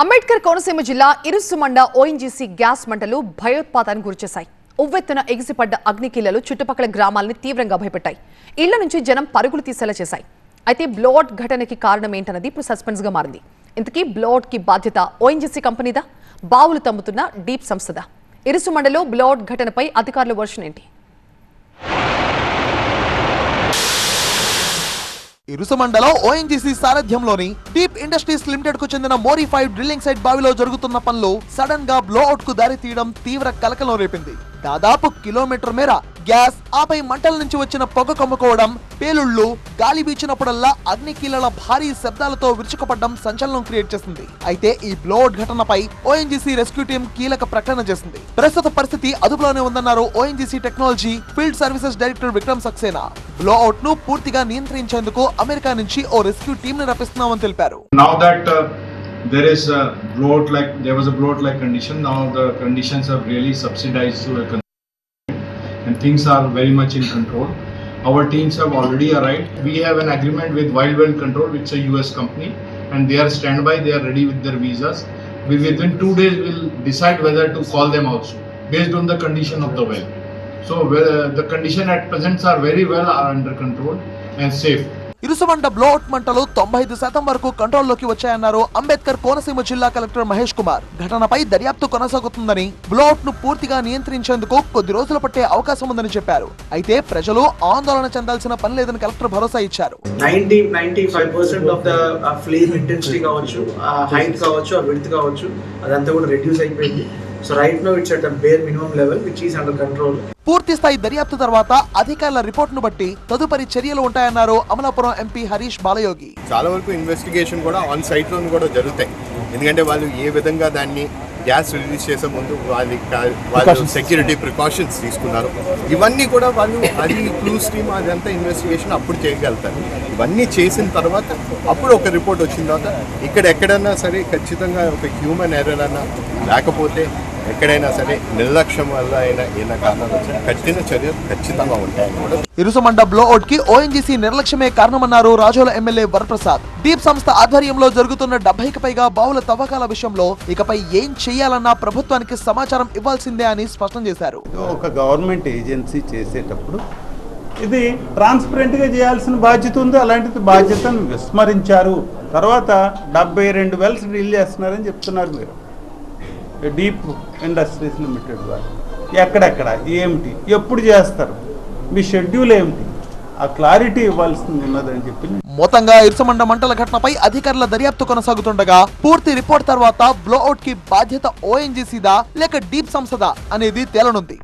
అంబేద్కర్ కోనసీమ జిల్లా Irusumanda ONGC gas మంటలు భయోత్పాతానికి గురిచేశాయి. ఉవ్వెత్తున ఎగిసిపడ్డ అగ్నికీలలు చుట్టుపక్కల గ్రామాలని తీవ్రంగా భయపెట్టాయి. ఇళ్ల నుంచి జనం పరుగులు తీసేలా చేశాయి. అయితే బ్లోఅవుట్ ఘటనకి కారణం ఏంటన్నది ఇప్పుడు సస్పెన్స్ గా మారింది. ఇంతకీ బ్లోఅవుట్ కి బాధ్యత ఓఎన్జీసీ కంపెనీదా, బావులు తమ్ముతున్న డీప్ సంస్థదా? ఇరుసుమండలో బ్లోఅవుట్ ఘటనపై అధికారుల వర్షన్ ఏంటి? ఇరుసుమండలో ఓఎన్జీసీ సారథ్యంలోని డీప్ ఇండస్ట్రీస్ లిమిటెడ్ కు చెందిన మోడిఫైడ్ డ్రిల్లింగ్ సైట్ బావిలో జరుగుతున్న పనులు సడన్ గా బ్లోఅవుట్ కు దారి తీయడం తీవ్ర కలకలం రేపింది. దాదాపు కిలోమీటర్ మేర గ్యాస్, ఆపై మంటల నుంచి వచ్చిన పొగ కమ్ముకోవడం, పేలుళ్లు, గాలి వీచినప్పుడల్లా అగ్నికీలల భారీ శబ్దాలతో విరుచుకుపడడం సంచలనం క్రియేట్ చేసింది. అయితే ఈ బ్లోఅవుట్ ఘటనపై ఓఎన్జీసీ రెస్క్యూ టీం కీలక ప్రకటన చేసింది. ప్రస్తుత పరిస్థితి అదుపులోనే ఉందన్నారు ONGC technology field services director Vikram Saxena. Blowout ను పూర్తిగా నియంత్రించేందుకు అమెరికా నుంచి ఓ రెస్క్యూ టీం ని రప్పిస్తున్నామని తెలిపారు. There is a blowout like there was a blowout like condition. Now the conditions have really subsidized to a and things are very much in control. Our teams have already arrived. We have an agreement with Wild Well Control, which is a US company, and they are standby. They are ready with their visas. We within 2 days will decide whether to call them also based on the condition of the well. So the condition at present are very well are under control and safe. Irusumanda blowout మంటలు 95% వరకు కంట్రోల్లోకి వచ్చాయన్నారు అంబేద్కర్ కోనసీమ జిల్లా collector Mahesh Kumar. ఘటనపై దర్యాప్తు కొనసాగుతుందని, blowout ను పూర్తిగా నియంత్రించేందుకు కొద్ది రోజులు పట్టే అవకాశం ఉందని చెప్పారు. అయితే ప్రజలు ఆందోళన చెందాల్సిన పని లేదని కలెక్టర్ భరోసా ఇచ్చారు. 95% ఆఫ్ ద ఫ్లేమ్ ఇంటెన్సిటీ కావచ్చు, హైట్ కావచ్చు, విడ్త్ కావచ్చు, అదంతా కూడా రెడ్యూస్ అయిపోయింది. So right now it's at the bear minimum level which is under control. పూర్తి స్థాయి దర్యాప్తు తర్వాత అధికారుల రిపోర్ట్ ను బట్టి తదుపరి చర్యలు ఉంటాయన్నారు అమలాపురం ఎంపీ హరీష్ బాలయోగి. చాలా వరకు ఇన్వెస్టిగేషన్ కూడా ఆన్ సైట్ లో కూడా జరుగుతాయి. ఎందుకంటే వాళ్ళు ఏ విధంగా దాన్ని గ్యాస్ రిలీజ్ చేసే ముందు వాళ్ళు సెక్యూరిటీ ప్రికాషన్స్ తీసుకున్నారు. ఇవన్నీ కూడా వాళ్ళు అది క్లూస్ టీమ్ అదంతా ఇన్వెస్టిగేషన్ అప్పుడు చేయగలుగుతారు. ఇవన్నీ చేసిన తర్వాత అప్పుడు ఒక రిపోర్ట్ వచ్చిన తర్వాత ఇక్కడ ఎక్కడైనా సరే ఖచ్చితంగా ఒక హ్యూమన్ ఎర్రర్ అన్నా లేకపోతే ఎక్కడైనా సరే నిర్లక్ష్యం వల్ల అయినా కారణాలు కఠిన చర్యలు ఖచ్చితంగా ఉంటాయని. ఇరుసుమండ బ్లోఅవుట్ కి ONGC నిర్లక్ష్యమే కారణమన్నారు Razole MLA Varaprasad. Deep సంస్థ ఆధ్వర్యంలో జరుగుతున్న 70కి పైగా బావుల తవ్వకాల విషయంలో ఇకపై ఏం చేయాలన్నా ప్రభుత్వానికి సమాచారం ఇవ్వాల్సిందే అని స్పష్టం చేశారు. ఒక గవర్నమెంట్ ఏజెన్సీ చేసేటప్పుడు ఇది ట్రాన్స్పరెంట్ గా చేయాల్సిన బాధ్యత ఉంది. అలాంటిది బాధ్యతను విస్మరించారు. తర్వాత 72 వెల్స్ డ్రిల్ చేస్తున్నారని చెప్తున్నారు మీరు. డీప్ ఇండస్ట్రీస్ లిమిటెడ్ వారు ఎక్కడెక్కడ ఏమిటి ఎప్పుడు చేస్తారు, మీ షెడ్యూల్ ఏమిటి, ఆ క్లారిటీ ఇవ్వాల్సింది ఉన్నదని చెప్పి. మొత్తంగా ఇరుసుమండ మంటల ఘటనపై అధికారుల దర్యాప్తు కొనసాగుతుండగా పూర్తి రిపోర్ట్ తర్వాత బ్లోఅవుట్ కి బాధ్యత ఓఎన్జీసీదా లేక డీప్ సంస్థదా అనేది తేలనుంది.